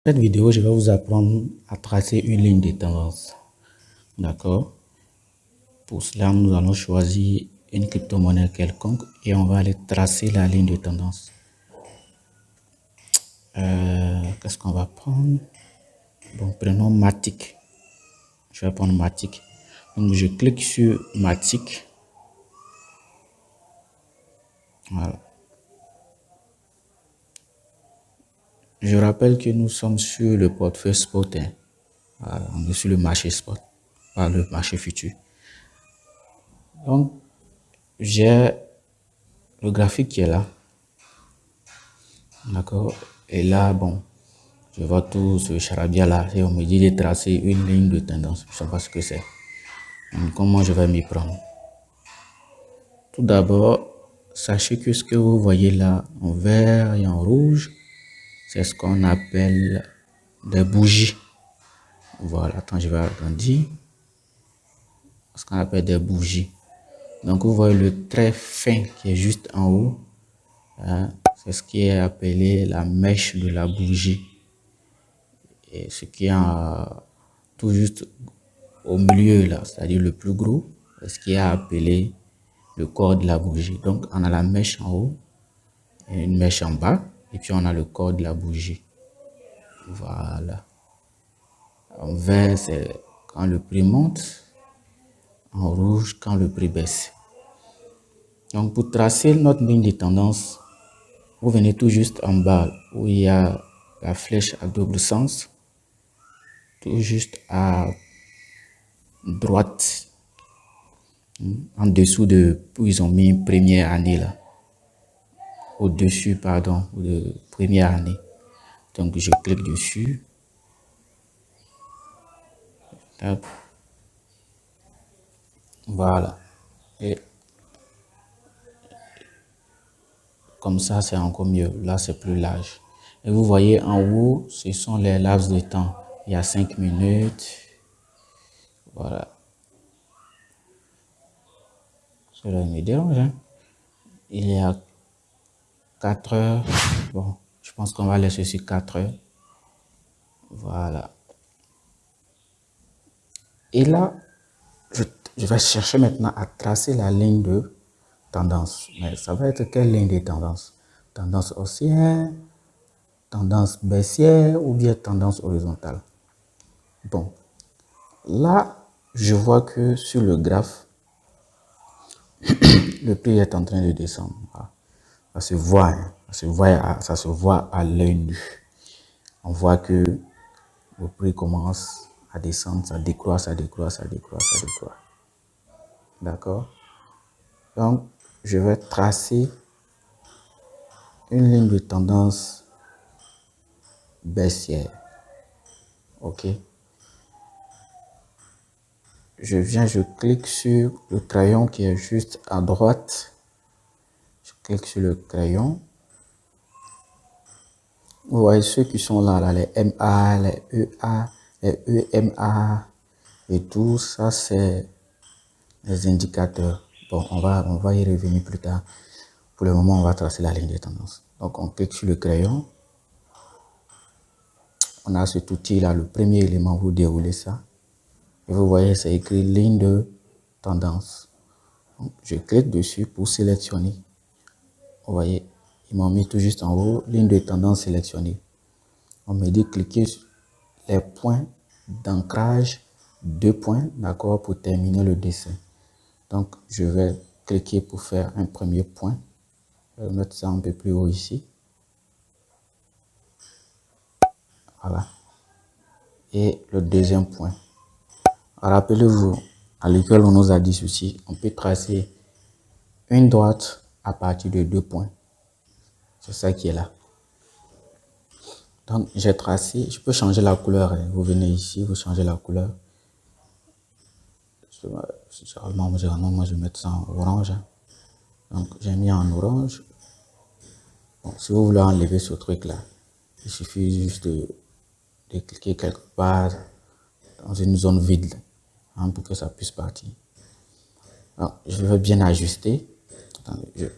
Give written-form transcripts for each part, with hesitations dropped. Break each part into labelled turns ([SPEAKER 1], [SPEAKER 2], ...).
[SPEAKER 1] Cette vidéo, je vais vous apprendre à tracer une ligne de tendance. D'accord? Pour cela, nous allons choisir une crypto-monnaie quelconque et on va aller tracer la ligne de tendance. Qu'est-ce qu'on va prendre? Bon, prenons Matic. Je vais prendre Matic. Donc, je clique sur Matic. Voilà. Je rappelle que nous sommes sur le portefeuille spot. Voilà, on est sur le marché spot, pas le marché futur. Donc, j'ai le graphique qui est là. D'accord? Et là, bon, je vois tout ce charabia là et on me dit de tracer une ligne de tendance. Je ne sais pas ce que c'est. Comment je vais m'y prendre? Tout d'abord, sachez que ce que vous voyez là en vert et en rouge, c'est ce qu'on appelle des bougies. Voilà, attends, je vais agrandir. Ce qu'on appelle des bougies. Donc, vous voyez le trait fin qui est juste en haut. Hein, c'est ce qui est appelé la mèche de la bougie. Et ce qui est tout juste au milieu là, c'est-à-dire le plus gros, c'est ce qui est appelé le corps de la bougie. Donc, on a la mèche en haut et une mèche en bas, et puis on a le corps de la bougie. Voilà. En vert, c'est quand le prix monte. En rouge, quand le prix baisse. Donc, pour tracer notre ligne de tendance, vous venez tout juste en bas où il y a la flèche à double sens, tout juste à droite, en dessous de où ils ont mis première année là. Au-dessus, pardon, de première année. Donc, je clique dessus. Hop. Voilà. Et comme ça, c'est encore mieux. Là, c'est plus large. Et vous voyez en haut, ce sont les laps de temps. Il y a 5 minutes. Voilà. Cela me dérange. Hein? Il y a 4 heures. Bon, je pense qu'on va laisser sur 4 heures. Voilà. Et là, je vais chercher maintenant à tracer la ligne de tendance. Mais ça va être quelle ligne de tendance? Tendance haussière, tendance baissière ou bien tendance horizontale? Bon, là, je vois que sur le graphe, le prix est en train de descendre. Ça se voit, hein. Ça se voit à l'œil nu. On voit que le prix commence à descendre, ça décroît, ça décroît, ça décroît, ça décroît. D'accord? Donc, je vais tracer une ligne de tendance baissière. OK? Je clique sur le crayon qui est juste à droite. Je clique sur le crayon. Vous voyez ceux qui sont là, les MA, les EA, les EMA et tout ça, c'est les indicateurs. Bon, on va y revenir plus tard. Pour le moment, on va tracer la ligne de tendance. Donc, on clique sur le crayon. On a cet outil-là, le premier élément, vous déroulez ça. Et vous voyez, c'est écrit ligne de tendance. Donc, je clique dessus pour sélectionner. Vous voyez, ils m'ont mis tout juste en haut, ligne de tendance sélectionnée. On me dit cliquer sur les points d'ancrage, 2 points, d'accord, pour terminer le dessin. Donc, je vais cliquer pour faire un premier point. Je vais mettre ça un peu plus haut ici. Voilà. Et le deuxième point. Rappelez-vous, à l'école, on nous a dit ceci. On peut tracer une droite à partir de 2 points. C'est ça qui est là. Donc, j'ai tracé. Je peux changer la couleur. Hein. Vous venez ici, vous changez la couleur. Généralement, moi, je vais mettre ça en orange. Hein. Donc, j'ai mis en orange. Bon, si vous voulez enlever ce truc-là, il suffit juste de cliquer quelque part dans une zone vide hein, pour que ça puisse partir. Alors, je vais bien ajuster. Attendez,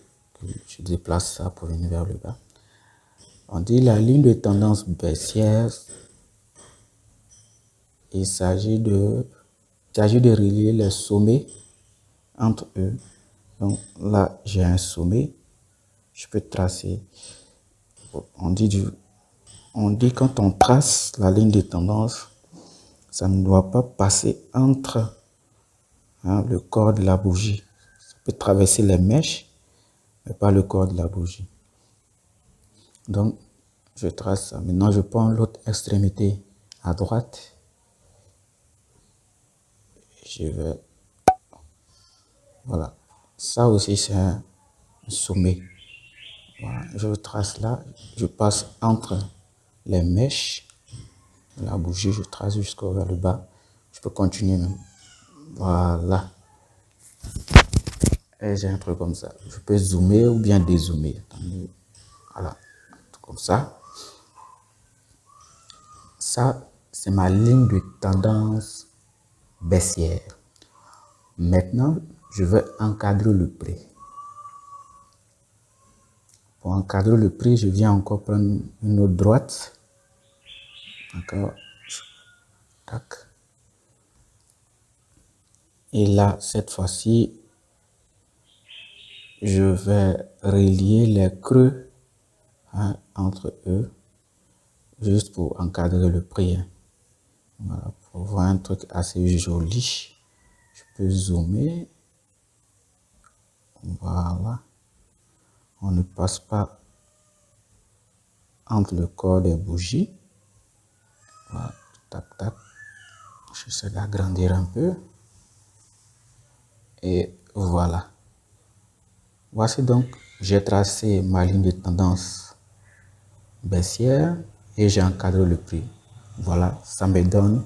[SPEAKER 1] je déplace ça pour venir vers le bas. On dit la ligne de tendance baissière. Il s'agit de relier les sommets entre eux. Donc là, j'ai un sommet. Je peux tracer. On dit quand on trace la ligne de tendance, ça ne doit pas passer entre le corps de la bougie. Ça peut traverser les mèches, mais pas le corps de la bougie. Donc, je trace ça. Maintenant, je prends l'autre extrémité à droite. Je vais... Voilà. Ça aussi, c'est un sommet. Voilà. Je trace là. Je passe entre les mèches de la bougie. Je trace jusqu'au vers le bas. Je peux continuer même. Voilà. Et j'ai un truc comme ça. Je peux zoomer ou bien dézoomer. Voilà. Comme ça. Ça, c'est ma ligne de tendance baissière. Maintenant, je vais encadrer le prix. Pour encadrer le prix, je viens encore prendre une autre droite. D'accord. Tac. Et là, cette fois-ci, je vais relier les creux entre eux, juste pour encadrer le prix. Voilà, pour voir un truc assez joli. Je peux zoomer. Voilà. On ne passe pas entre le corps des bougies. Voilà. Tac, tac. J'essaie d'agrandir un peu. Et voilà. Voici donc, j'ai tracé ma ligne de tendance baissière et j'ai encadré le prix. Voilà, ça me donne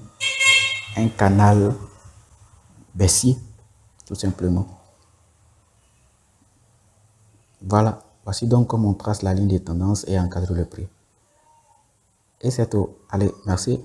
[SPEAKER 1] un canal baissier, tout simplement. Voilà, voici donc comment on trace la ligne de tendance et encadre le prix. Et c'est tout. Allez, merci.